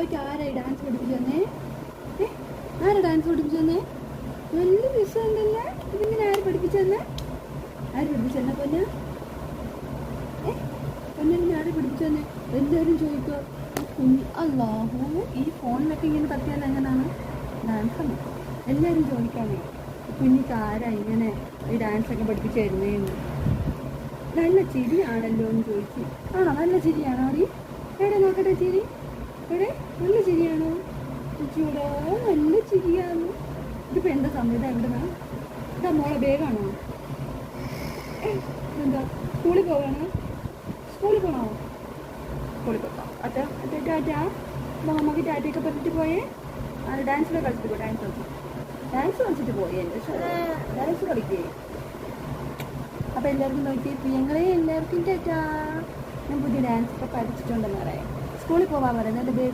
ചോദിക്കാം, ആരായി ഡാൻസ് പഠിപ്പിച്ചു തന്നേ? ആരാ ഡാൻസ് പഠിപ്പിച്ചു തന്നേ? നല്ല രസമുണ്ടല്ലേ? ഇതിങ്ങനെ ആര് പഠിപ്പിച്ചു തന്നെ? ആര് പഠിപ്പിച്ചു തന്നെ പൊന്ന? പൊന്നിനെ ആര് പഠിപ്പിച്ചു തന്നെ? എല്ലാവരും ചോദിക്കുക. കുഞ്ഞ് അല്ലാഹു, ഈ ഫോണിലൊക്കെ ഇങ്ങനെ തട്ടിയാൽ എങ്ങനെയാണ് ഡാൻസാണ്? എല്ലാവരും ചോദിക്കാനേ കുഞ്ഞിക്ക് ആരാ ഇങ്ങനെ ഈ ഡാൻസൊക്കെ പഠിപ്പിച്ചു തരുന്നതെന്ന്. നല്ല ചിരിയാണല്ലോ എന്ന് ചോദിച്ചു. ആണോ? നല്ല ചിരിയാണോ? അറി എവിടെ നോക്കട്ടെ ചിരി. എവിടെ? നല്ല ചിരിയാണോ? ചൂടാ, നല്ല ചിരിയാണ്. ഇതിപ്പോൾ എന്താ സംഭവം? എവിടെന്നാ? ഇതാ മോളെ ബേഗാണോ? എന്താ സ്കൂളിൽ പോവാണോ? സ്കൂളിൽ പോകണോ? സ്കൂളിൽ പോകാം. അച്ഛാ അച്ഛാ ടാറ്റാ. അപ്പോൾ നമുക്ക് ടാറ്റയൊക്കെ പറഞ്ഞിട്ട് പോയേ. ഡാൻസിലൊക്കെ കളിച്ചിട്ട് പോ. ഡാൻസ് കളിച്ചിട്ട് പോയി. എൻ്റെ ഡാൻസ് കളിക്കേ. അപ്പോൾ എല്ലാവർക്കും നോക്കി പ്രിയങ്ങളെ, എല്ലാവർക്കും ടാറ്റാ. ഞാൻ പുതിയ ഡാൻസൊക്കെ പഠിച്ചിട്ടുണ്ടെന്ന് പറയാം. സ്കൂളിൽ പോകാൻ പറയാം. എൻ്റെ ബേഗ്